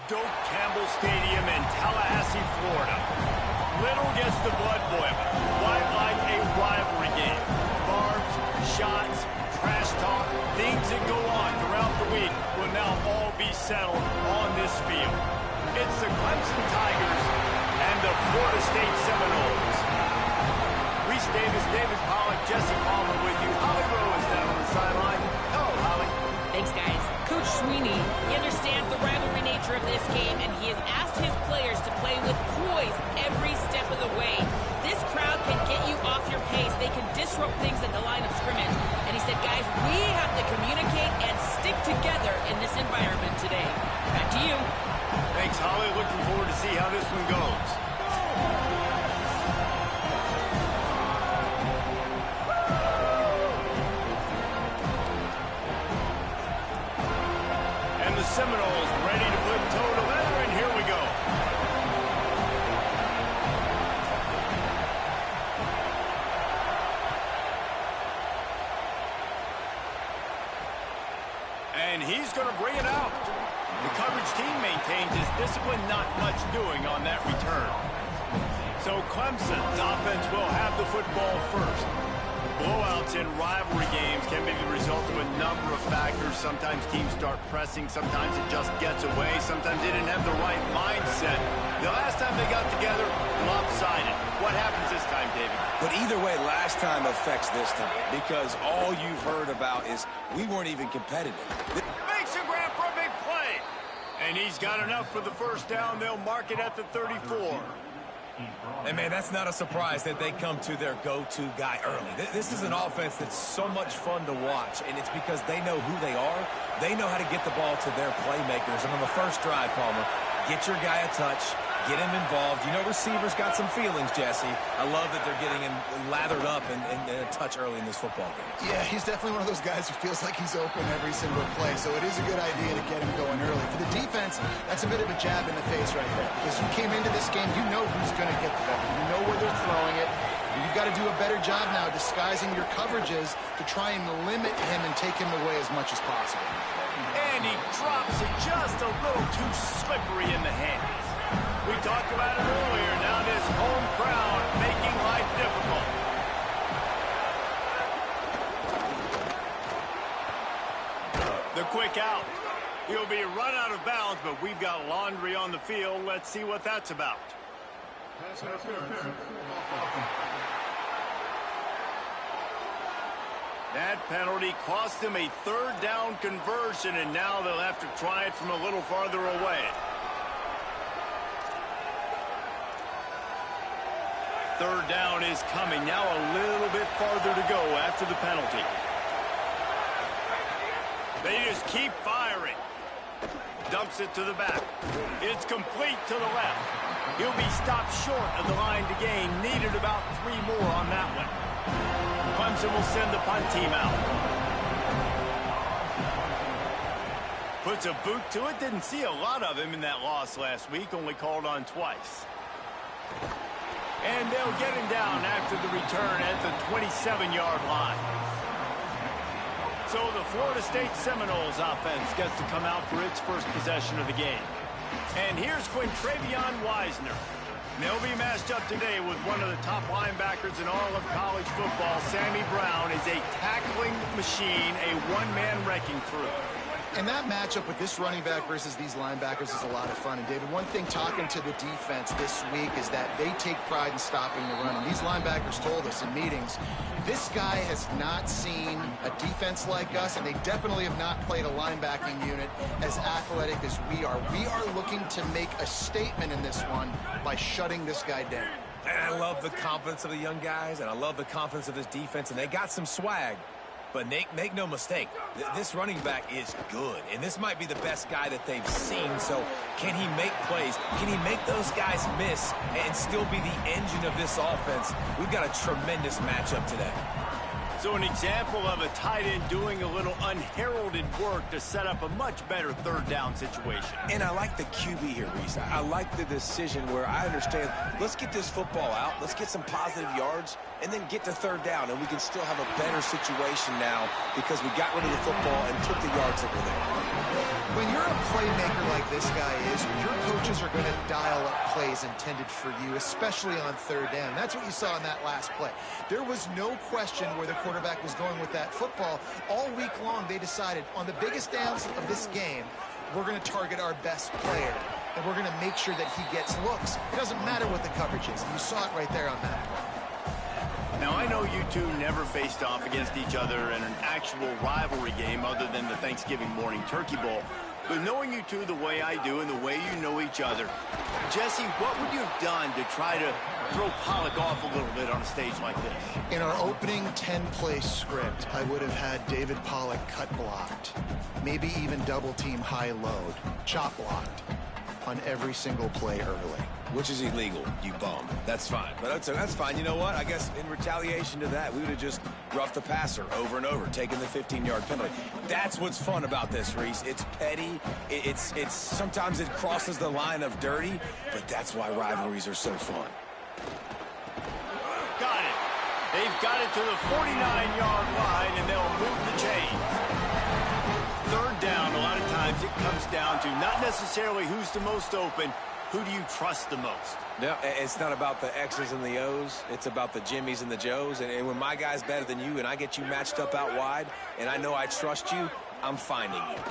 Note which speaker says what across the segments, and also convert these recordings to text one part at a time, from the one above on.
Speaker 1: Doak Campbell Stadium in Tallahassee, Florida. Little gets the blood boiling. Quite like a rivalry game. Barbs, shots, trash talk, things that go on throughout the week will now all be settled on this field. It's the Clemson Tigers and the Florida State Seminoles. Reese Davis, David Pollack, Jesse Palmer with you. Holly Rowe is down on the sideline. Hello, Holly.
Speaker 2: Thanks, guys. Coach Sweeney, he understands the rivalry nature of this game, and he has asked his players to play with poise every step of the way. This crowd can get you off your pace. They can disrupt things at the line of scrimmage. And he said, guys, we have to communicate and stick together in this environment today. Back to you.
Speaker 1: Thanks, Holly. Looking forward to see how this one goes. The Seminoles ready to put toe to leather, and here we go. And he's going to bring it out. The coverage team maintains his discipline, not much doing on that return. So Clemson's offense will have the football first. Blowouts in rivalry games can be the result of a number of factors. Sometimes teams start pressing. Sometimes it just gets away. Sometimes they didn't have the right mindset. The last time they got together, lopsided. What happens this time, David?
Speaker 3: But either way, last time affects this time because all you've heard about is we weren't even competitive.
Speaker 1: Makes a grab for a big play. And he's got enough for the first down. They'll mark it at the 34.
Speaker 3: And, man, that's not a surprise that they come to their go-to guy early. This is an offense that's so much fun to watch, and it's because they know who they are. They know how to get the ball to their playmakers. And on the first drive, Palmer, get your guy a touch, get him involved. You know receivers got some feelings, Jesse. I love that they're getting him lathered up and a touch early in this football game.
Speaker 4: Yeah, he's definitely one of those guys who feels like he's open every single play, so it is a good idea to get him going early. For the defense, that's a bit of a jab in the face right there because you came into this game, you know who's going to get the ball. You know where they're throwing it. You've got to do a better job now disguising your coverages to try and limit him and take him away as much as possible.
Speaker 1: And he drops it just a little too slippery in the hands. We talked about it earlier. Now this home crowd making life difficult. The quick out. He'll be run out of bounds, but we've got laundry on the field. Let's see what that's about. That penalty cost him a third down conversion, and now they'll have to try it from a little farther away. Third down is coming. Now a little bit farther to go after the penalty. They just keep firing. Dumps it to the back. It's complete to the left. He'll be stopped short of the line to gain. Needed about 3 more on that one. Clemson will send the punt team out. Puts a boot to it. Didn't see a lot of him in that loss last week. Only called on twice. And they'll get him down after the return at the 27-yard line. So the Florida State Seminoles offense gets to come out for its first possession of the game. And here's Quintravion Wisner. They'll be matched up today with one of the top linebackers in all of college football. Sammy Brown is a tackling machine, a one-man wrecking crew.
Speaker 4: And that matchup with this running back versus these linebackers is a lot of fun. And, David, one thing talking to the defense this week is that they take pride in stopping the run. And these linebackers told us in meetings, this guy has not seen a defense like us, and they definitely have not played a linebacking unit as athletic as we are. We are looking to make a statement in this one by shutting this guy down.
Speaker 3: And I love the confidence of the young guys, and I love the confidence of this defense, and they got some swag. But make no mistake, this running back is good, and this might be the best guy that they've seen. So can he make plays? Can he make those guys miss and still be the engine of this offense? We've got a tremendous matchup today.
Speaker 1: So an example of a tight end doing a little unheralded work to set up a much better third down situation.
Speaker 3: And I like the QB here, Reese. I like the decision where I understand, let's get this football out, let's get some positive yards, and then get to third down, and we can still have a better situation now because we got rid of the football and took the yards that were there.
Speaker 4: When you're a playmaker like this guy is, your coaches are going to dial up plays intended for you, especially on third down. That's what you saw in that last play. There was no question where the quarterback was going with that football. All week long, they decided on the biggest downs of this game, we're going to target our best player, and we're going to make sure that he gets looks. It doesn't matter what the coverage is. You saw it right there on that play.
Speaker 1: Now, I know you two never faced off against each other in an actual rivalry game other than the Thanksgiving morning Turkey Bowl. But knowing you two the way I do and the way you know each other, Jesse, what would you have done to try to throw Pollock off a little bit on a stage like this?
Speaker 4: In our opening 10-play script, I would have had David Pollock cut blocked, maybe even double-team high load, chop blocked on every single play early.
Speaker 3: Which is illegal, you bum. That's fine. But that's fine. You know what? I guess in retaliation to that, we would have just roughed the passer over and over, taking the 15-yard penalty. That's what's fun about this, Reese. It's petty. It's sometimes it crosses the line of dirty, but that's why rivalries are so fun.
Speaker 1: Got it. They've got it to the 49-yard line, and they'll move the chains. Third down, a lot of times it comes down to not necessarily who's the most open. Who do you trust the most?
Speaker 3: No, it's not about the X's and the O's. It's about the Jimmys and the Joes. And when my guy's better than you and I get you matched up out wide and I know I trust you, I'm finding you.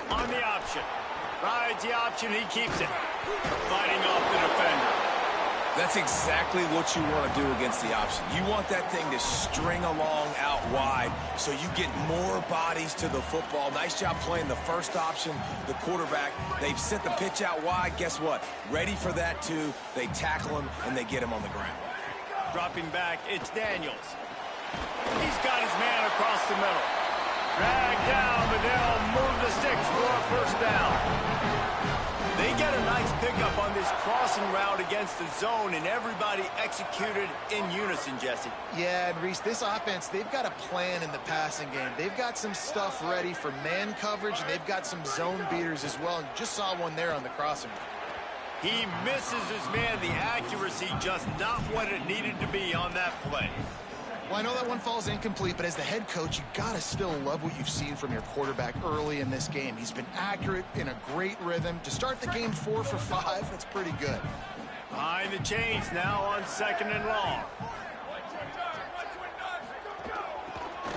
Speaker 1: On the option. Rides the option, he keeps it. Fighting off the defender.
Speaker 3: That's exactly what you want to do against the option. You want that thing to string along out wide so you get more bodies to the football. Nice job playing the first option, the quarterback. They've sent the pitch out wide. Guess what? Ready for that, too. They tackle him, and they get him on the ground.
Speaker 1: Dropping back, it's Daniels. He's got his man across the middle. Drag down, but they'll move the sticks for a first down. They get a nice pickup on this crossing route against the zone, and everybody executed in unison, Jesse.
Speaker 4: Yeah, and Reese, this offense, they've got a plan in the passing game. They've got some stuff ready for man coverage, and they've got some zone beaters as well. And just saw one there on the crossing route.
Speaker 1: He misses his man. The accuracy just not what it needed to be on that play.
Speaker 4: Well, I know that one falls incomplete, but as the head coach, you got to still love what you've seen from your quarterback early in this game. He's been accurate in a great rhythm. To start the game 4 for 5, that's pretty good.
Speaker 1: Behind the chains now on 2nd and long.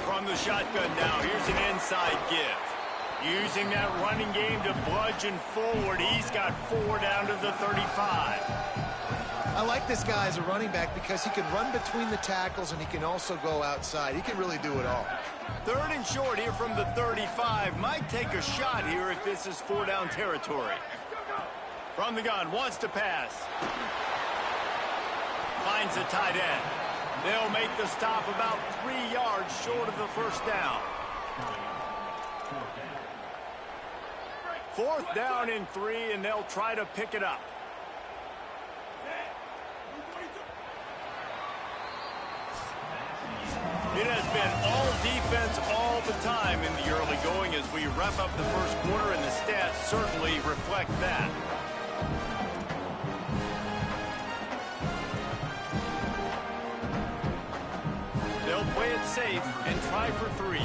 Speaker 1: From the shotgun now, here's an inside give. Using that running game to bludgeon forward. He's got 4 down to the 35.
Speaker 4: I like this guy as a running back because he can run between the tackles and he can also go outside. He can really do it all.
Speaker 1: 3rd and short here from the 35. Might take a shot here if this is 4-down territory. From the gun, wants to pass. Finds a tight end. They'll make the stop about 3 yards short of the first down. 4th down and 3, and they'll try to pick it up. It has been all defense all the time in the early going as we wrap up the first quarter, and the stats certainly reflect that. They'll play it safe and try for 3.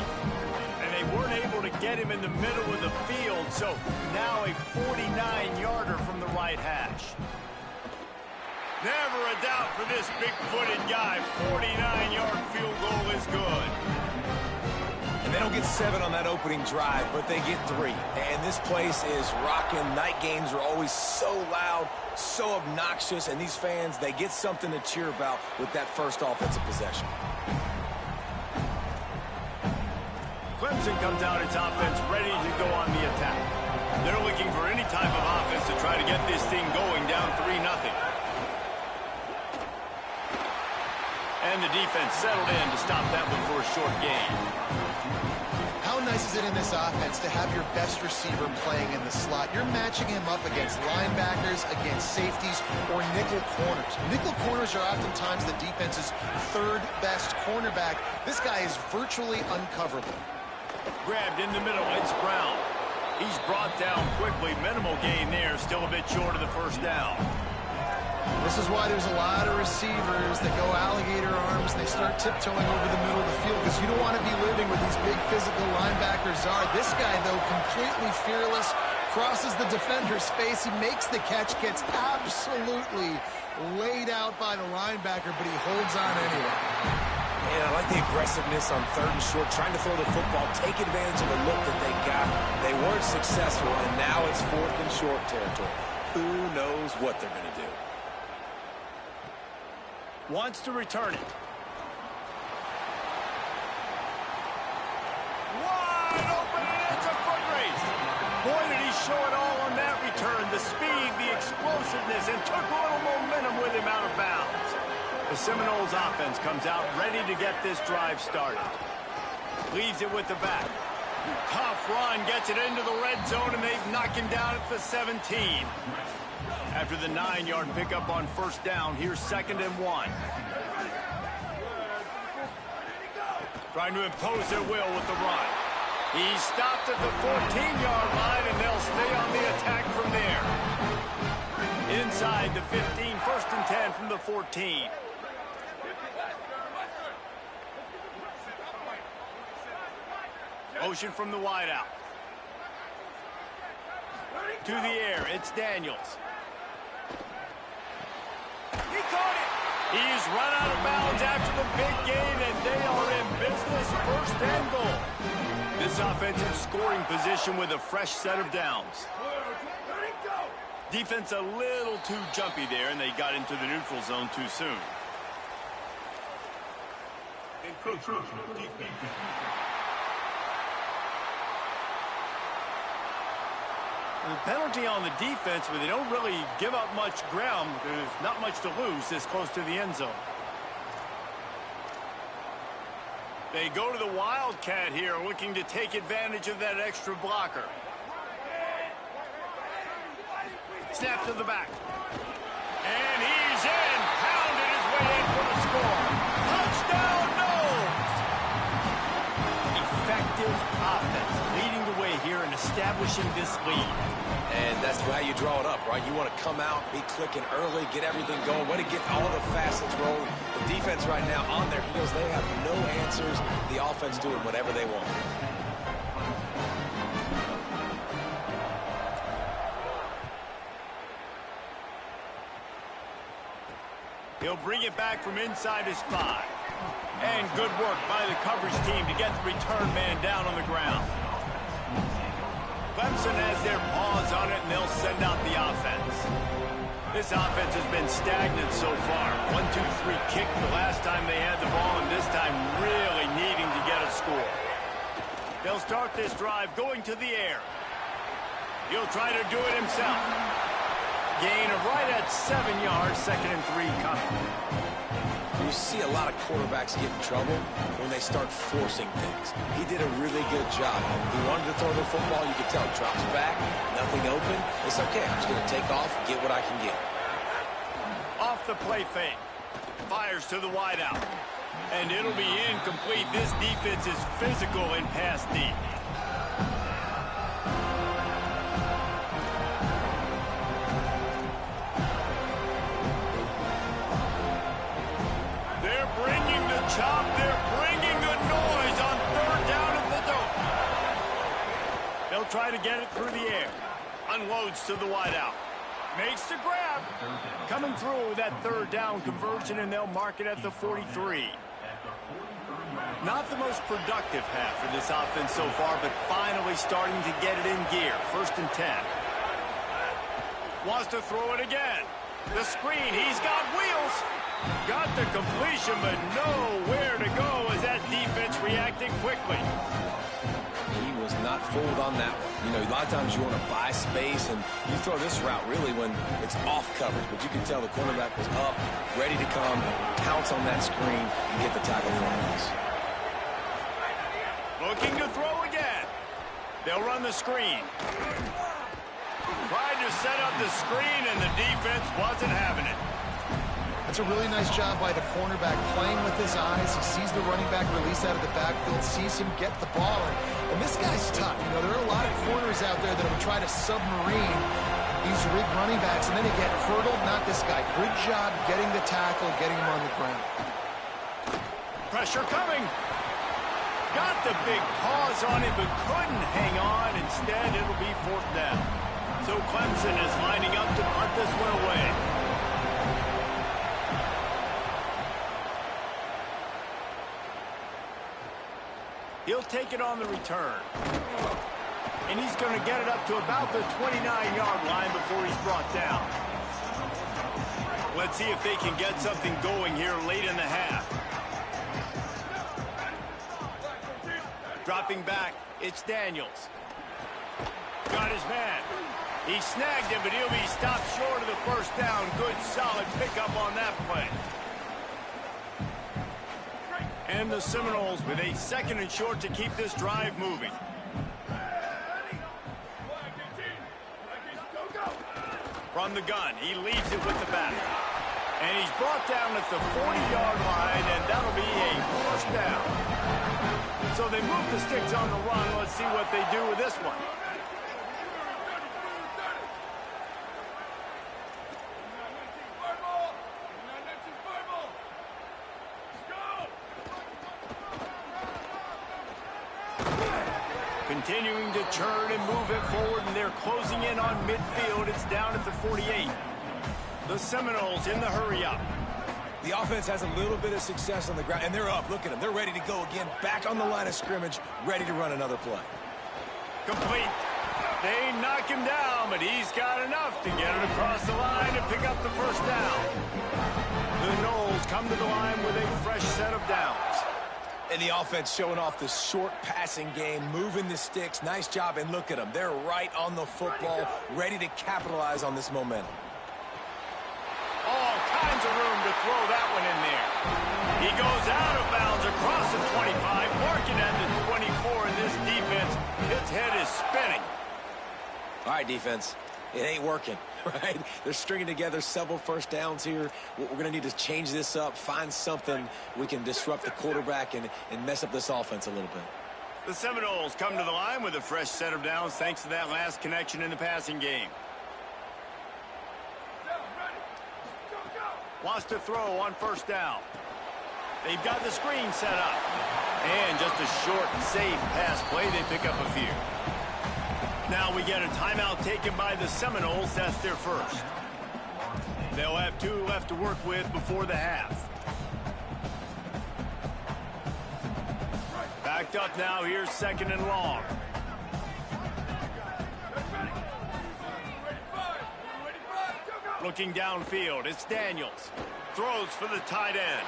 Speaker 1: And they weren't able to get him in the middle of the field, so now a 49-yarder from the right hash. Never a doubt for this big-footed guy. 49-yard field goal is good.
Speaker 3: And they don't get 7 on that opening drive, but they get 3. And this place is rocking. Night games are always so loud, so obnoxious, and these fans, they get something to cheer about with that first offensive possession.
Speaker 1: Clemson comes out its offense ready to go on the attack. They're looking for any type of offense to try to get this thing going down 3-0. And the defense settled in to stop that one for a short gain.
Speaker 4: How nice is it in this offense to have your best receiver playing in the slot? You're matching him up against linebackers, against safeties, or nickel corners. Nickel corners are oftentimes the defense's 3rd best cornerback. This guy is virtually uncoverable.
Speaker 1: Grabbed in the middle, it's Brown. He's brought down quickly. Minimal gain there, still a bit short of the first down.
Speaker 4: This is why there's a lot of receivers that go alligator arms. They start tiptoeing over the middle of the field because you don't want to be living where these big physical linebackers are. This guy, though, completely fearless, crosses the defender's face. He makes the catch, gets absolutely laid out by the linebacker, but he holds on anyway.
Speaker 3: Yeah, I like the aggressiveness on 3rd and short, trying to throw the football, take advantage of the look that they got. They weren't successful, and now it's 4th and short territory. Who knows what they're going to do?
Speaker 1: Wants to return it. Wide open, and it's a foot race. Boy, did he show it all on that return. The speed, the explosiveness, and took a little momentum with him out of bounds. The Seminoles offense comes out ready to get this drive started. Leaves it with the back. Tough run, gets it into the red zone, and they've knocked him down at the 17. After the 9-yard pickup on 1st down, here's 2nd and 1. Trying to impose their will with the run. He stopped at the 14-yard line, and they'll stay on the attack from there. Inside the 15, 1st and 10 from the 14. Motion from the wideout. To the air, it's Daniels. He caught it. He's run out of bounds after the big gain, and they are in business. 1st and goal. This offensive scoring position with a fresh set of downs. Defense a little too jumpy there, and they got into the neutral zone too soon. The penalty on the defense, but they don't really give up much ground. There's not much to lose this close to the end zone. They go to the Wildcat here, looking to take advantage of that extra blocker. Snap to the back. And he's in. Pounded his way in for the score. Touchdown, Noles! Effective offense, leading the way here and establishing this lead.
Speaker 3: And that's how you draw it up, right? You want to come out, be clicking early, get everything going, way to get all the facets rolling. The defense right now on their heels, they have no answers. The offense doing whatever they want.
Speaker 1: He'll bring it back from inside his 5. And good work by the coverage team to get the return man down on the ground. Clemson has their paws on it, and they'll send out the offense. This offense has been stagnant so far. 1-2-3 kick the last time they had the ball, and this time really needing to get a score. They'll start this drive going to the air. He'll try to do it himself. Gain of right at 7 yards, 2nd and 3 coming.
Speaker 3: You see a lot of quarterbacks get in trouble when they start forcing things. He did a really good job. He wanted to throw the football. You could tell. Drops back, nothing open. It's okay. I'm just going to take off, get what I can get.
Speaker 1: Off the play fake. Fires to the wideout. And it'll be incomplete. This defense is physical in pass deep. Chop, they're bringing the noise on 3rd down at the dome. They'll try to get it through the air. Unloads to the wideout. Makes the grab. Coming through with that 3rd down conversion, and they'll mark it at the 43. Not the most productive half for this offense so far, but finally starting to get it in gear. 1st and 10. Wants to throw it again. The screen, he's got wheels. Got the completion, but nowhere to go as that defense reacted quickly.
Speaker 3: He was not fooled on that one. You know, a lot of times you want to buy space, and you throw this route really when it's off coverage. But you can tell the cornerback was up, ready to come, pounce on that screen, and get the tackle for us.
Speaker 1: Looking to throw again. They'll run the screen. Tried to set up the screen, and the defense wasn't having it.
Speaker 4: It's a really nice job by the cornerback playing with his eyes. He sees the running back release out of the backfield, sees him get the ball. And this guy's tough. You know, there are a lot of corners out there that will try to submarine these running backs, and then they get hurdled. Not this guy. Good job getting the tackle, getting him on the ground.
Speaker 1: Pressure coming. Got the big paws on it, but couldn't hang on. Instead, it'll be 4th down. So Clemson is lining up to punt this one away. He'll take it on the return. And he's going to get it up to about the 29-yard line before he's brought down. Let's see if they can get something going here late in the half. Dropping back, it's Daniels. Got his man. He snagged him, but he'll be stopped short of the first down. Good, solid pickup on that play. And the Seminoles with a 2nd and short to keep this drive moving. From the gun, he leads it with the back. And he's brought down at the 40-yard line, and that'll be a first down. So they move the sticks on the run. Let's see what they do with this one. Continuing to churn and move it forward, and they're closing in on midfield. It's down at the 48. The Seminoles in the hurry-up.
Speaker 3: The offense has a little bit of success on the ground, and they're up. Look at them. They're ready to go again, back on the line of scrimmage, ready to run another play.
Speaker 1: Complete. They knock him down, but he's got enough to get it across the line and pick up the first down. The Noles come to the line with a fresh set of downs.
Speaker 3: And the offense showing off the short passing game, moving the sticks. Nice job, and look at them. They're right on the football, ready to capitalize on this momentum.
Speaker 1: All kinds of room to throw that one in there. He goes out of bounds across the 25, marking at the 24, and this defense, its head is spinning.
Speaker 3: All right, defense. It ain't working, right? They're stringing together several first downs here. We're going to need to change this up, find something we can disrupt the quarterback and mess up this offense a little bit.
Speaker 1: The Seminoles come to the line with a fresh set of downs thanks to that last connection in the passing game. Wants to throw on first down. They've got the screen set up. And just a short, safe pass play. They pick up a few. Now we get a timeout taken by the Seminoles. That's their first. They'll have 2 left to work with before the half. Backed up now. Here's 2nd and long. Looking downfield, it's Daniels. Throws for the tight end.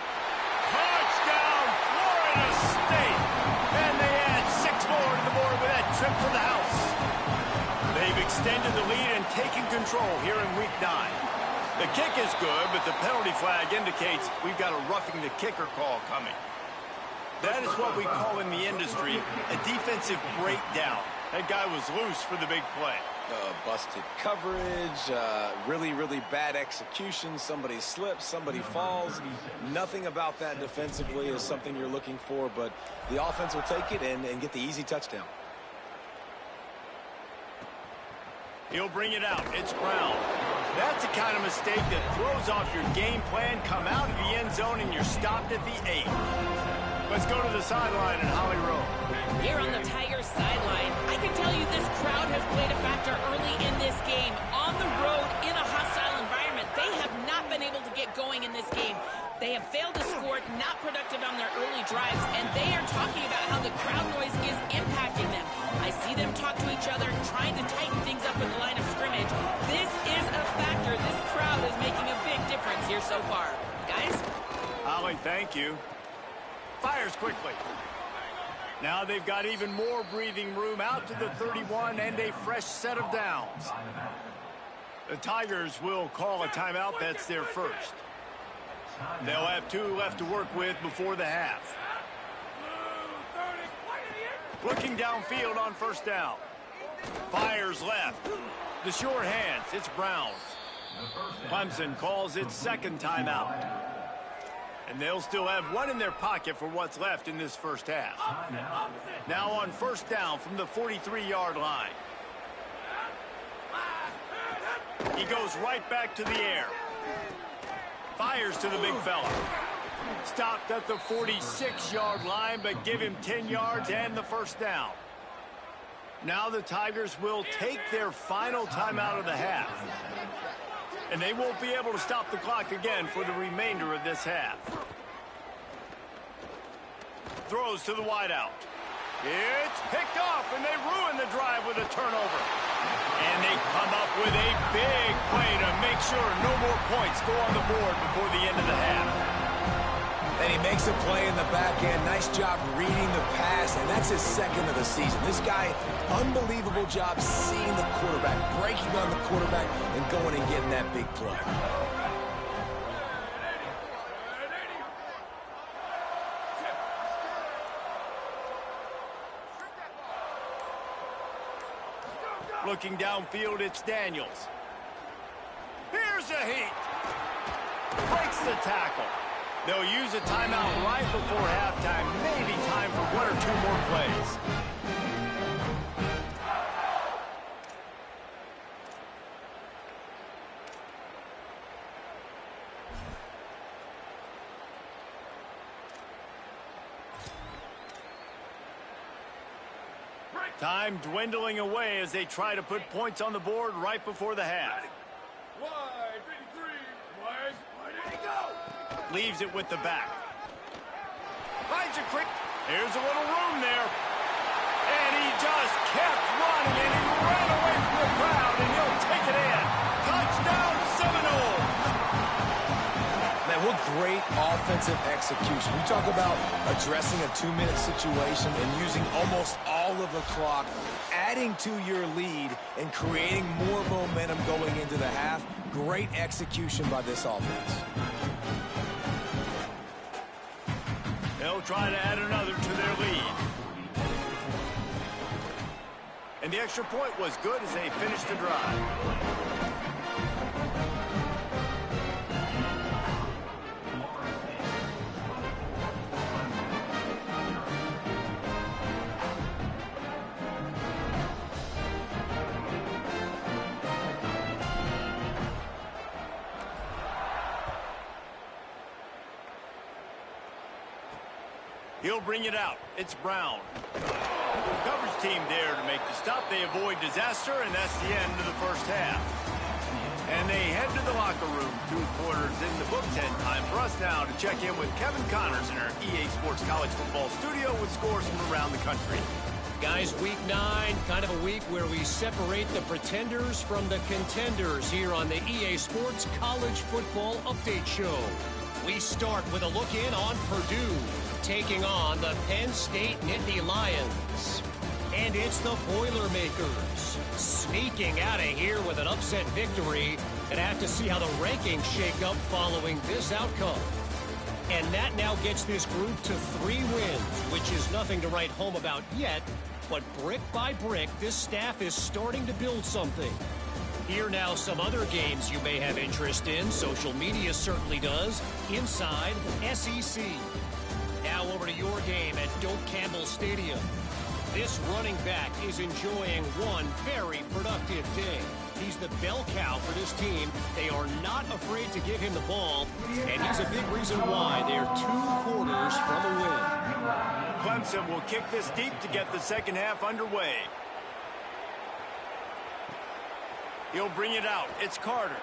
Speaker 1: Touchdown, Florida State! And they add 6 more to the board with that trip to the house. They've extended the lead and taken control here in week 9. The kick is good, but the penalty flag indicates we've got a roughing the kicker call coming. That is what we call in the industry a defensive breakdown. That guy was loose for the big play.
Speaker 3: Busted coverage, really, really bad execution. Somebody slips, somebody falls. Nothing about that defensively is something you're looking for, but the offense will take it and get the easy touchdown.
Speaker 1: He'll bring it out. It's Brown. That's the kind of mistake that throws off your game plan. Come out of the end zone and you're stopped at the 8. Let's go to the sideline in Holly Rowe.
Speaker 2: Here on the Tigers sideline, I can tell you this crowd has played a factor early in this game. On the road, in a hostile environment, they have not been able to get going in this game. They have failed to score, not productive on their early drives, and they are talking about how the crowd noise is impacting them. I see them talk to each other, trying to tighten things up in the line of scrimmage. This is a factor. This crowd is making a big difference here so far. Guys?
Speaker 1: Holly, thank you. Fires quickly. Now they've got even more breathing room out to the 31 and a fresh set of downs. The Tigers will call a timeout. That's their first. They'll have 2 left to work with before the half. Looking downfield on first down. Fires left. The sure hands. It's Brown. Clemson calls its 2nd timeout. And they'll still have 1 in their pocket for what's left in this first half. Now on first down from the 43-yard line. He goes right back to the air. Fires to the big fella. Stopped at the 46-yard line, but give him 10 yards and the first down. Now the Tigers will take their final timeout of the half. And they won't be able to stop the clock again for the remainder of this half. Throws to the wideout. It's picked off, and they ruin the drive with a turnover. And they come up with a big play to make sure no more points go on the board before the end of the half.
Speaker 3: And he makes a play in the back end. Nice job reading the pass, and that's his second of the season. This guy, unbelievable job seeing the quarterback, breaking on the quarterback, and going and getting that big play.
Speaker 1: Looking downfield, it's Daniels. Here's a heat. Breaks the tackle. They'll use a timeout right before halftime. Maybe time for one or two more plays. Time dwindling away as they try to put points on the board right before the half.
Speaker 5: Wide, 53, wide did he go?
Speaker 1: Leaves it with the back. Finds a quick. Here's a little room there. And he just kept running, and he ran away from the crowd, and he'll take it in. Touchdown, Seminole.
Speaker 3: Man, what great offensive execution. You talk about addressing a 2-minute situation and using almost all of the clock, adding to your lead and creating more momentum going into the half. Great execution by this offense.
Speaker 1: They'll try to add another to their lead. And the extra point was good as they finished the drive. He'll bring it out. It's Brown. Coverage team there to make the stop. They avoid disaster, and that's the end of the first half. And they head to the locker room. 2 quarters in the books, and time for us now to check in with Kevin Connors in our EA Sports College Football studio with scores from around the country.
Speaker 6: Guys, week 9, kind of a week where we separate the pretenders from the contenders here on the EA Sports College Football Update Show. We start with a look in on Purdue, taking on the Penn State Nittany Lions. And it's the Boilermakers sneaking out of here with an upset victory. Gonna have to see how the rankings shake up following this outcome. And that now gets this group to 3 wins, which is nothing to write home about yet. But brick by brick, this staff is starting to build something. Here now some other games you may have interest in. Social media certainly does. Inside SEC. Now over to your game at Doak Campbell Stadium. This running back is enjoying one very productive day. He's the bell cow for this team. They are not afraid to give him the ball, and he's a big reason why they're 2 quarters from a win.
Speaker 1: Clemson will kick this deep to get the second half underway. He'll bring it out. It's Carter.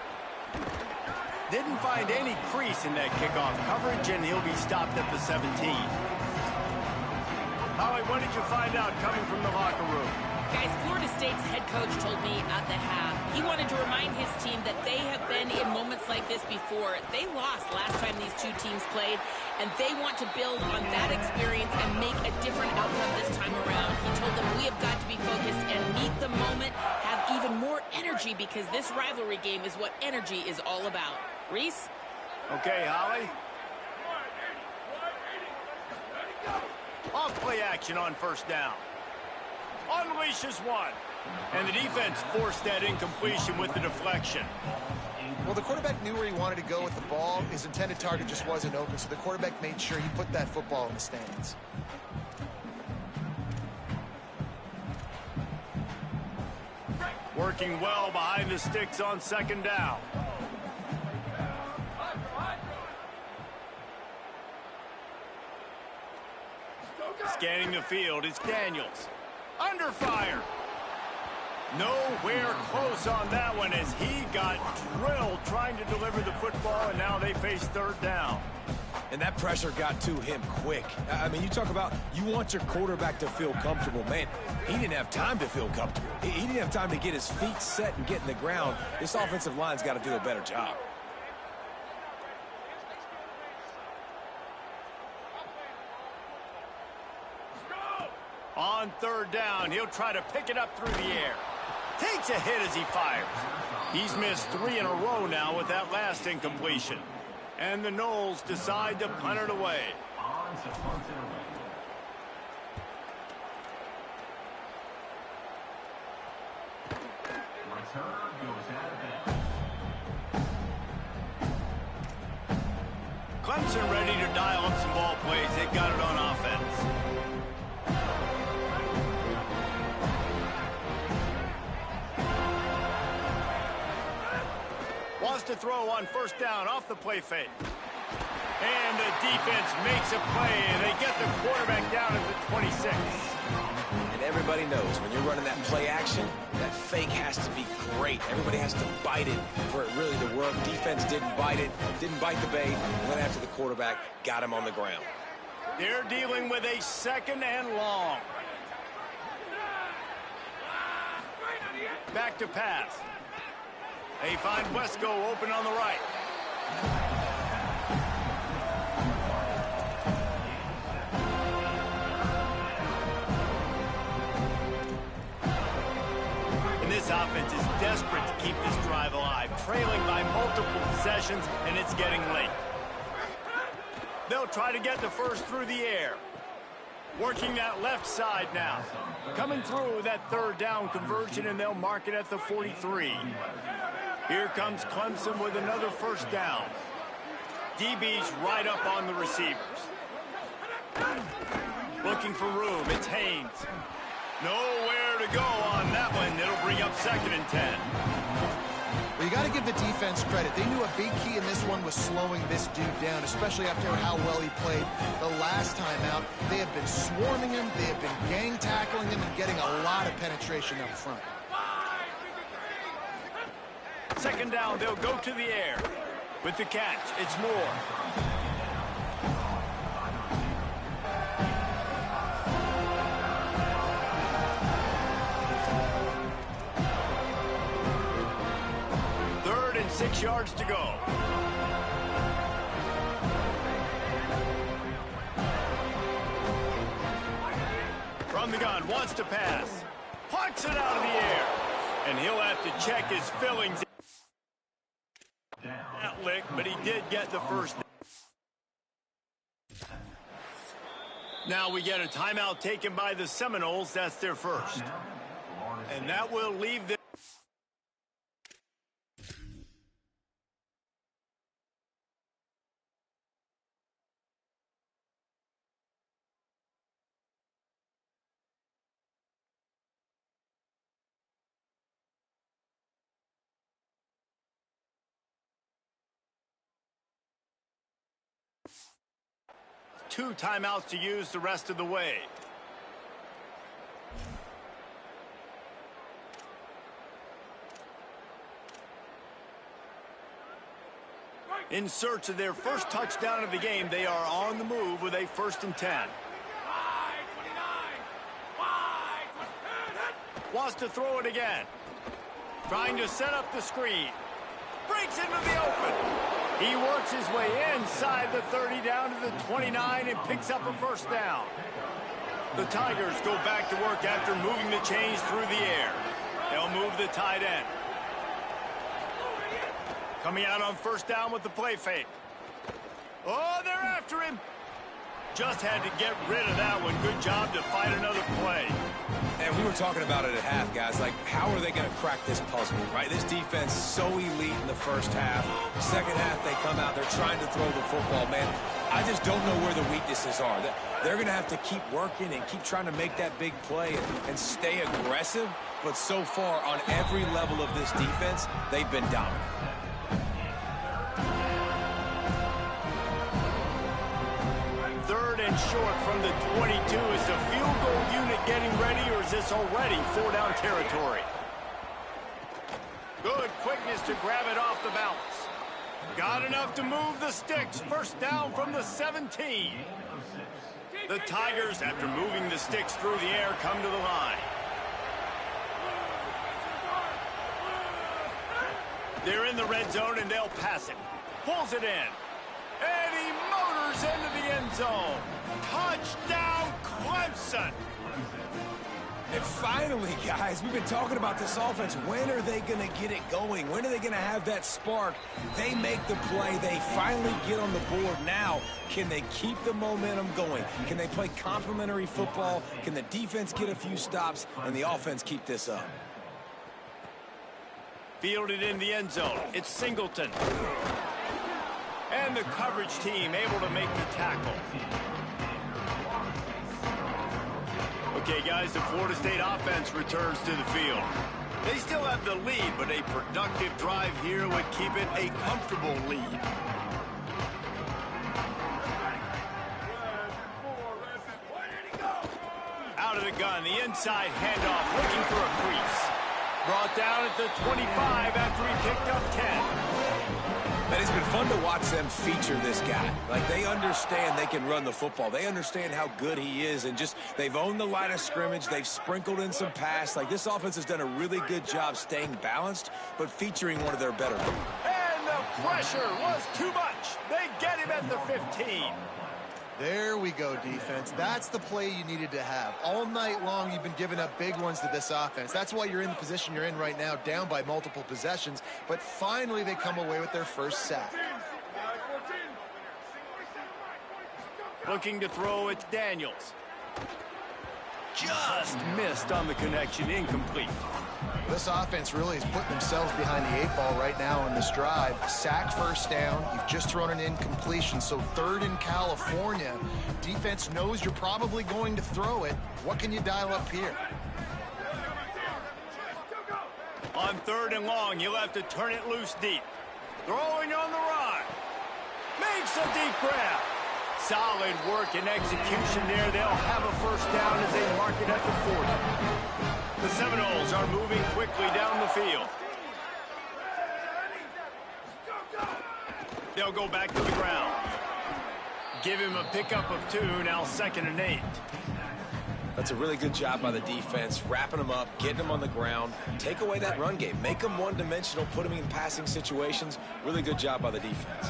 Speaker 1: Didn't find any crease in that kickoff coverage, and he'll be stopped at the 17. Holly, what did you find out coming from the locker room?
Speaker 2: Guys, Florida State's head coach told me at the half he wanted to remind his team that they have been in moments like this before. They lost last time these 2 teams played, and they want to build on that experience and make a different outcome this time around. He told them we have got to be focused and meet the moment, have even more energy, because this rivalry game is what energy is all about. Reese?
Speaker 1: Okay, Holly. Off play action on first down. Unleashes one. And the defense forced that incompletion with the deflection.
Speaker 4: Well, the quarterback knew where he wanted to go with the ball. His intended target just wasn't open, so the quarterback made sure he put that football in the stands.
Speaker 1: Working well behind the sticks on second down. Scanning the field, it's Daniels. Under fire. Nowhere close on that one as he got drilled trying to deliver the football, and now they face third down.
Speaker 3: And that pressure got to him quick. I mean, you talk about you want your quarterback to feel comfortable. Man, he didn't have time to feel comfortable. He didn't have time to get his feet set and get in the ground. This offensive line's got to do a better job.
Speaker 1: On third down, he'll try to pick it up through the air. Takes a hit as he fires. He's missed 3 in a row now with that last incompletion. And the Noles decide to punt it away. Clemson ready to dial up some ball plays. They got it on offense. Wants to throw on first down off the play fake. And the defense makes a play, and they get the quarterback down at the 26.
Speaker 3: And everybody knows when you're running that play action, that fake has to be great. Everybody has to bite it for it really to work. Defense didn't bite it, didn't bite the bait, went after the quarterback, got him on the ground.
Speaker 1: They're dealing with a second and long. Back to pass. They find Wesco open on the right. And this offense is desperate to keep this drive alive, trailing by multiple possessions, and it's getting late. They'll try to get the first through the air. Working that left side now. Coming through that third down conversion, and they'll mark it at the 43. Here comes Clemson with another first down. DB's right up on the receivers. Looking for room. It's Haynes. Nowhere to go on that one. It'll bring up 2nd and 10.
Speaker 4: Well, you got to give the defense credit. They knew a big key in this one was slowing this dude down, especially after how well he played the last time out. They have been swarming him. They have been gang tackling him and getting a lot of penetration up front.
Speaker 1: 2nd down, they'll go to the air. With the catch, it's Moore. Third and 6 yards to go. From the gun, wants to pass. Parks it out of the air. And he'll have to check his fillings. That lick, but he did get the first. Now we get a timeout taken by the Seminoles. That's their first. And that will leave them. Two timeouts to use the rest of the way. In search of their first touchdown of the game, they are on the move with a 1st and 10. Wants to throw it again. Trying to set up the screen. Breaks into the open. He works his way inside the 30 down to the 29 and picks up a first down. The Tigers go back to work after moving the chains through the air. They'll move the tight end. Coming out on first down with the play fake. Oh, they're after him. Just had to get rid of that one. Good job to fight another play.
Speaker 3: And we were talking about it at half, guys. Like, how are they going to crack this puzzle, right? This defense so elite in the first half. Second half, they come out. They're trying to throw the football, man. I just don't know where the weaknesses are. They're going to have to keep working and keep trying to make that big play and stay aggressive. But so far, on every level of this defense, they've been dominant.
Speaker 1: Third and short from the 22. Is the field goal unit getting ready, or is this already 4-down territory? tries to grab it off the bounce. Got enough to move the sticks. First down from the 17. The Tigers, after moving the sticks through the air, come to the line. They're in the red zone, and they'll pass it. Pulls it in. And he motors into the end zone. Touchdown, Clemson.
Speaker 3: And finally, guys, we've been talking about this offense. When are they going to get it going? When are they going to have that spark? They make the play. They finally get on the board. Now, can they keep the momentum going? Can they play complementary football? Can the defense get a few stops and the offense keep this up?
Speaker 1: Fielded in the end zone. It's Singleton. And the coverage team able to make the tackle. Okay, guys, the Florida State offense returns to the field. They still have the lead, but a productive drive here would keep it a comfortable lead. Out of the gun, the inside handoff, looking for a crease. Brought down at the 25 after he picked up 10.
Speaker 3: And it's been fun to watch them feature this guy. Like, they understand they can run the football. They understand how good he is, and just they've owned the line of scrimmage. They've sprinkled in some pass. Like, this offense has done a really good job staying balanced, but featuring one of their better.
Speaker 1: And the pressure was too much. They get him at the 15.
Speaker 4: There we go, defense. That's the play you needed to have. All night long, you've been giving up big ones to this offense. That's why you're in the position you're in right now, down by multiple possessions. But finally, they come away with their first sack.
Speaker 1: Looking to throw, it's Daniels. Just missed on the connection, incomplete.
Speaker 4: This offense really is putting themselves behind the 8 ball right now in this drive. Sack, first down. You've just thrown an incompletion, so third in California. Defense knows you're probably going to throw it. What can you dial up here?
Speaker 1: On third and long, you'll have to turn it loose deep. Throwing on the run. Makes a deep grab. Solid work and execution there. They'll have a first down as they mark it at the 40. The Seminoles are moving quickly down the field. They'll go back to the ground. Give him a pickup of 2, now 2nd and 8.
Speaker 3: That's a really good job by the defense, wrapping them up, getting them on the ground. Take away that run game. Make them one-dimensional, put them in passing situations. Really good job by the defense.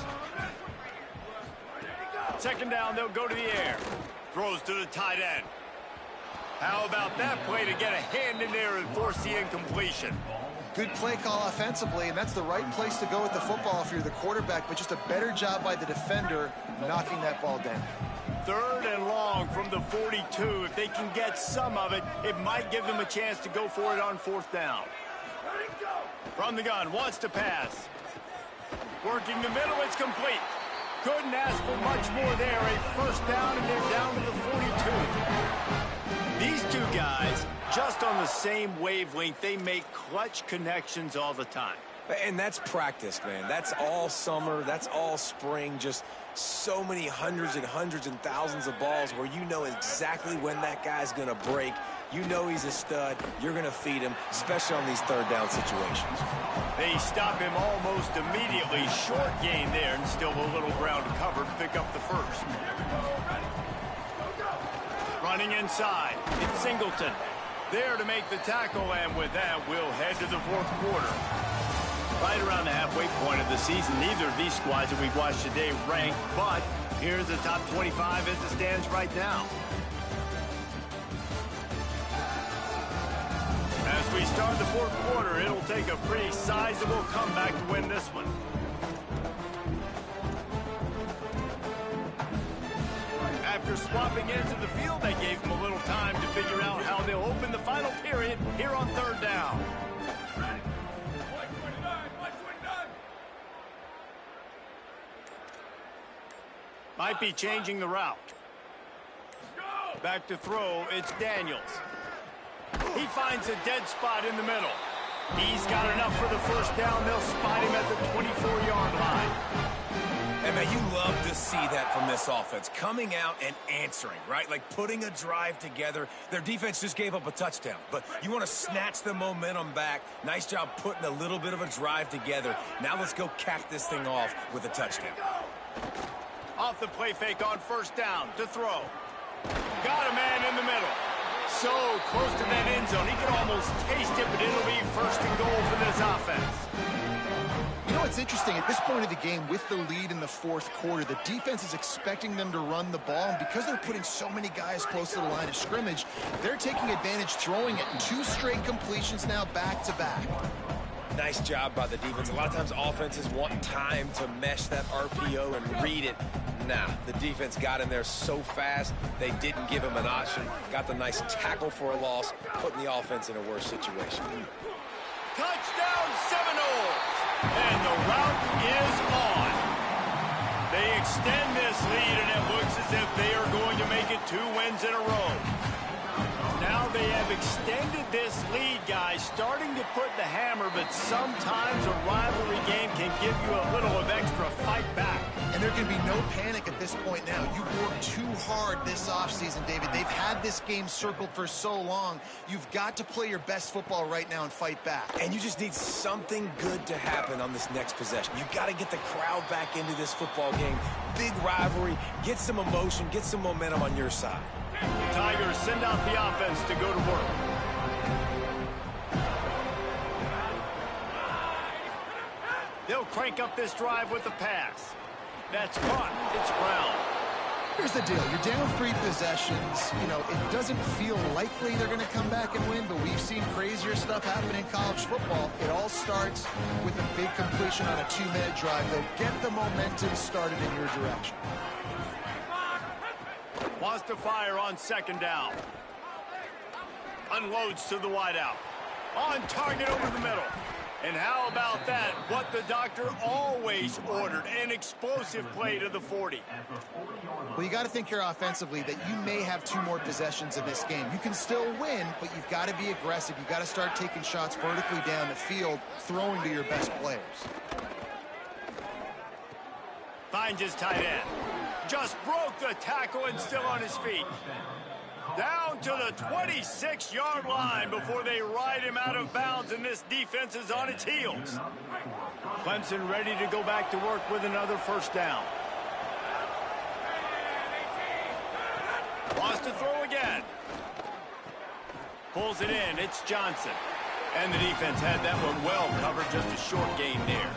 Speaker 1: 2nd down, they'll go to the air. Throws to the tight end. How about that play to get a hand in there and force the incompletion?
Speaker 4: Good play call offensively, and that's the right place to go with the football if you're the quarterback, but just a better job by the defender knocking that ball down.
Speaker 1: 3rd and long from the 42. If they can get some of it, it might give them a chance to go for it on 4th down. From the gun, wants to pass. Working the middle, it's complete. Couldn't ask for much more there. A first down, and they're down to the 42. These two guys, just on the same wavelength, they make clutch connections all the time.
Speaker 3: And that's practice, man. That's all summer. That's all spring. Just so many hundreds and thousands of balls where you know exactly when that guy's going to break. You know he's a stud. You're going to feed him, especially on these 3rd down situations.
Speaker 1: They stop him almost immediately. Short gain there, and still a little ground to cover to pick up the first. Running inside, it's Singleton. There to make the tackle, and with that, we'll head to the 4th quarter. Right around the halfway point of the season, neither of these squads that we've watched today rank, but here's the top 25 as it stands right now. As we start the 4th quarter, it'll take a pretty sizable comeback to win this one. After swapping into the field, they gave them a little time to figure out how they'll open the final period here on 3rd down. Might be changing the route. Back to throw, it's Daniels. He finds a dead spot in the middle. He's got enough for the first down. They'll spot him at the 24-yard line.
Speaker 3: And man, you love to see that from this offense. Coming out and answering, right? Like putting a drive together. Their defense just gave up a touchdown. But you want to snatch the momentum back. Nice job putting a little bit of a drive together. Now let's go cap this thing off with a touchdown.
Speaker 1: Off the play fake on first down to throw. Got a man in the middle. So close to that end zone. He can almost taste it, but it'll be first and goal for this offense.
Speaker 4: You know what's interesting? At this point of the game, with the lead in the fourth quarter, the defense is expecting them to run the ball, and because they're putting so many guys close to the line of scrimmage, they're taking advantage, throwing it. 2 straight completions now back-to-back.
Speaker 3: Nice job by the defense. A lot of times offenses want time to mesh that RPO and read it. Nah, the defense got in there so fast, they didn't give him an option. Got the nice tackle for a loss, putting the offense in a worse situation.
Speaker 1: Touchdown Seminoles! And the route is on. They extend this lead, and it looks as if they are going to make it 2 wins in a row. Now they have extended this lead, guys, starting to put the hammer, but sometimes a rivalry game can give you a little of extra fight back.
Speaker 4: And there can be no panic at this point now. You've worked too hard this offseason, David. They've had this game circled for so long. You've got to play your best football right now and fight back.
Speaker 3: And you just need something good to happen on this next possession. You got to get the crowd back into this football game. Big rivalry. Get some emotion. Get some momentum on your side.
Speaker 1: The Tigers send out the offense to go to work. They'll crank up this drive with the pass. That's caught. It's Brown.
Speaker 4: Here's the deal. You're down 3 possessions. You know, it doesn't feel likely they're going to come back and win, but we've seen crazier stuff happen in college football. It all starts with a big completion on a 2-minute drive. They'll get the momentum started in your direction.
Speaker 1: Wants to fire on second down. Unloads to the wideout. On target over the middle. And how about that? What the doctor always ordered. An explosive play to the 40.
Speaker 4: Well, you got to think here offensively that you may have 2 more possessions in this game. You can still win, but you've got to be aggressive. You've got to start taking shots vertically down the field, throwing to your best players.
Speaker 1: Finds his tight end. Just broke the tackle and still on his feet. Down to the 26-yard line before they ride him out of bounds, and this defense is on its heels. Clemson ready to go back to work with another first down. Wants to throw again. Pulls it in. It's Johnson. And the defense had that one well covered. Just a short gain there.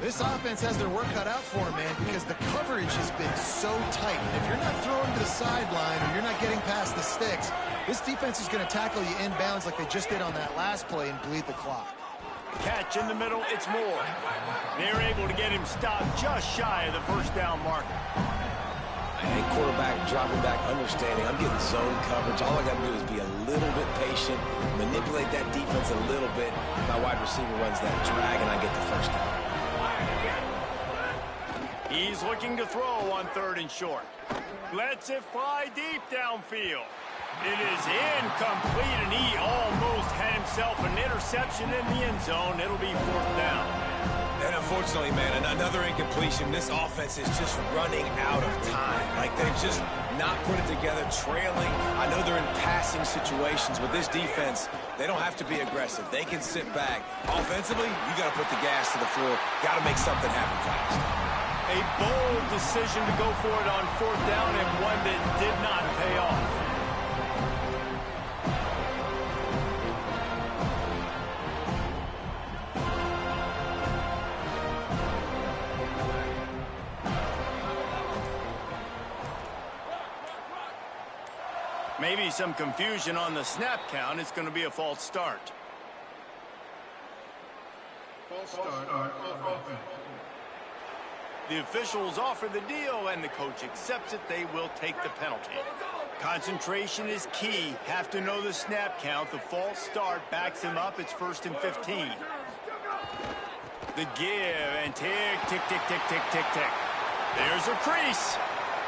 Speaker 4: This offense has their work cut out for them, man, because the coverage has been so tight. And if you're not throwing to the sideline or you're not getting past the sticks, this defense is going to tackle you inbounds like they just did on that last play and bleed the clock.
Speaker 1: Catch in the middle, it's Moore. They're able to get him stopped just shy of the first down marker.
Speaker 3: Hey, quarterback dropping back, understanding I'm getting zone coverage. All I got to do is be a little bit patient, manipulate that defense a little bit. My wide receiver runs that drag, and I get the first down.
Speaker 1: He's looking to throw on 3rd and short. Lets it fly deep downfield. It is incomplete, and he almost had himself an interception in the end zone. It'll be 4th down.
Speaker 3: And unfortunately, man, another incompletion. This offense is just running out of time. Like, they've just not put it together, trailing. I know they're in passing situations, but this defense, they don't have to be aggressive. They can sit back. Offensively, you got to put the gas to the floor. Got to make something happen fast.
Speaker 1: A bold decision to go for it on 4th down, and one that did not pay off. Maybe some confusion on the snap count. It's going to be a false start.
Speaker 5: False start.
Speaker 1: The officials offer the deal, and the coach accepts it. They will take the penalty. Concentration is key. Have to know the snap count. The false start backs him up. It's 1st and 15. The give, and tick, tick, tick, tick, tick, tick, tick. There's a crease.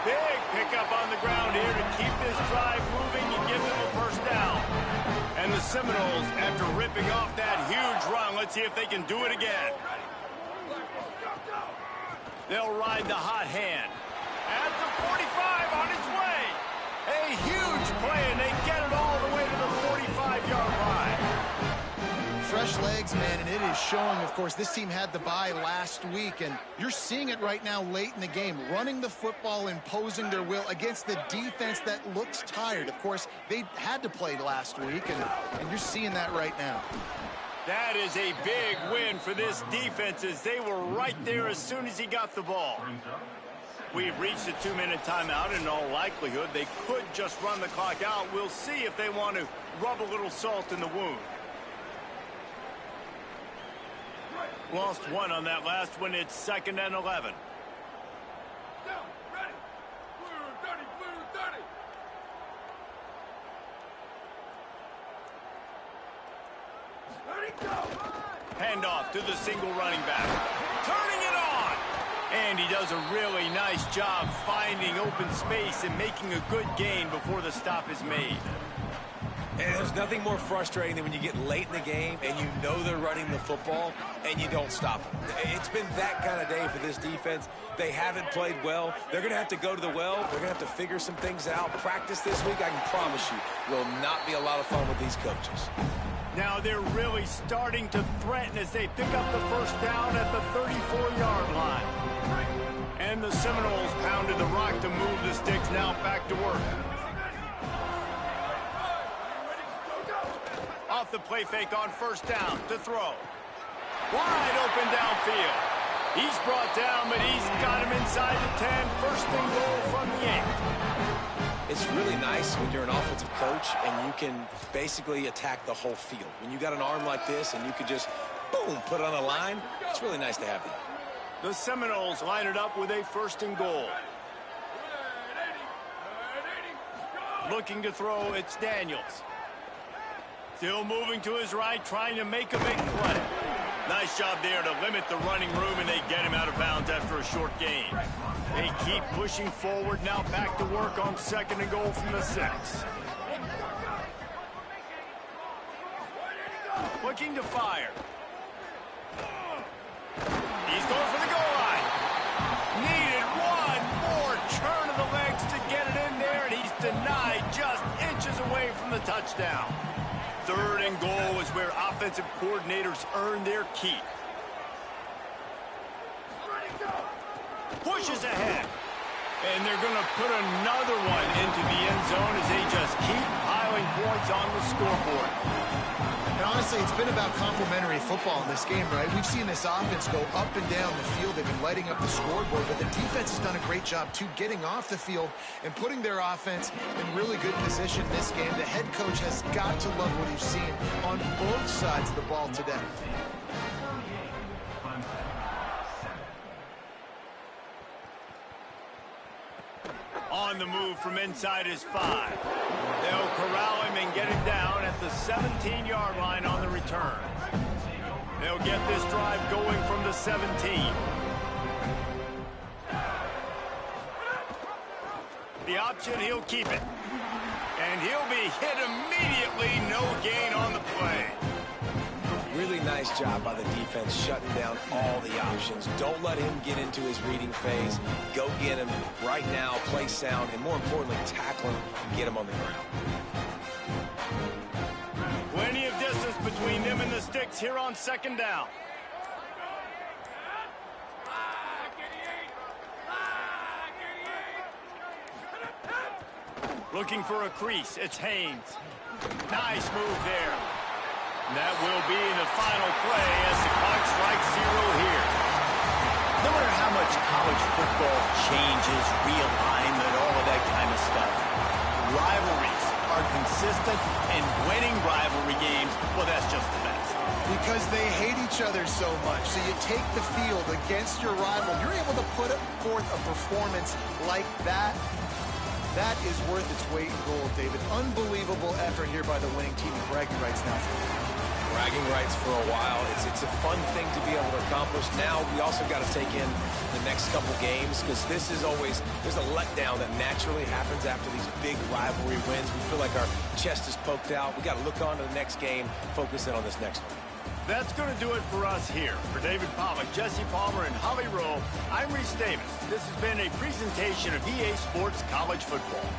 Speaker 1: Big pickup on the ground here to keep this drive moving and give them a first down. And the Seminoles, after ripping off that huge run, let's see if they can do it again. They'll ride the hot hand. At the 45 on its way. A huge play, and they get it all the way to the 45-yard line.
Speaker 4: Fresh legs, man, and it is showing. Of course, this team had the bye last week, and you're seeing it right now late in the game, running the football, imposing their will against the defense that looks tired. Of course, they had to play last week, and you're seeing that right now.
Speaker 1: That is a big win for this defense, as they were right there as soon as he got the ball. We've reached a 2-minute timeout, and in all likelihood, they could just run the clock out. We'll see if they want to rub a little salt in the wound. Lost one on that last one. It's 2nd and 11. Handoff to the single running back. Turning it on. And he does a really nice job finding open space and making a good gain before the stop is made.
Speaker 3: And there's nothing more frustrating than when you get late in the game and you know they're running the football and you don't stop them. It's been that kind of day for this defense. They haven't played well. They're going to have to go to the well. They're going to have to figure some things out. Practice this week, I can promise you, will not be a lot of fun with these coaches.
Speaker 1: Now they're really starting to threaten as they pick up the first down at the 34-yard line. And the Seminoles pounded the rock to move the sticks. Now back to work. Off the play fake on first down to throw. Wide open downfield. He's brought down, but he's got him inside the 10. First and goal from the 8.
Speaker 3: It's really nice when you're an offensive coach and you can basically attack the whole field. When you got an arm like this and you could just, boom, put it on a line, it's really nice to have that.
Speaker 1: The Seminoles line it up with a first and goal. Looking to throw, it's Daniels. Still moving to his right, trying to make a big play. Nice job there to limit the running room, and they get him out of bounds after a short gain. They keep pushing forward, now back to work on 2nd and goal from the 6. Looking to fire. He's going for the goal line. Needed one more turn of the legs to get it in there, and he's denied just inches away from the touchdown. 3rd and goal is where offensive coordinators earn their keep. Pushes ahead. And they're going to put another one into the end zone as they just keep piling points on the scoreboard.
Speaker 4: And honestly, it's been about complementary football in this game, right? We've seen this offense go up and down the field. They've been lighting up the scoreboard, but the defense has done a great job, too, getting off the field and putting their offense in really good position in this game. The head coach has got to love what he's seen on both sides of the ball today.
Speaker 1: On the move from inside his 5. They'll corral him and get him down at the 17-yard line on the return. They'll get this drive going from the 17. The option, he'll keep it. And he'll be hit immediately. No gain on the play.
Speaker 3: Really nice job by the defense shutting down all the options. Don't let him get into his reading phase. Go get him right now, play sound, and more importantly, tackle him and get him on the ground.
Speaker 1: Plenty of distance between them and the sticks here on 2nd down. Looking for a crease, it's Haynes. Nice move there. That will be the final play as the clock strikes 0 here. No matter how much college football changes, realignment, all of that kind of stuff, rivalries are consistent, and winning rivalry games, well, that's just the best.
Speaker 4: Because they hate each other so much. So you take the field against your rival. You're able to put forth a performance like that. That is worth its weight in gold, David. Unbelievable effort here by the winning team. Bragging rights now.
Speaker 3: Bragging rights for a while. It's a fun thing to be able to accomplish. Now we also got to take in the next couple games because this is always, there's a letdown that naturally happens after these big rivalry wins. We feel like our chest is poked out. We got to look on to the next game, focus in on this next one.
Speaker 1: That's going to do it for us here. For David Pollack, Jesse Palmer, and Holly Rowe, I'm Reese Davis. This has been a presentation of EA Sports College Football.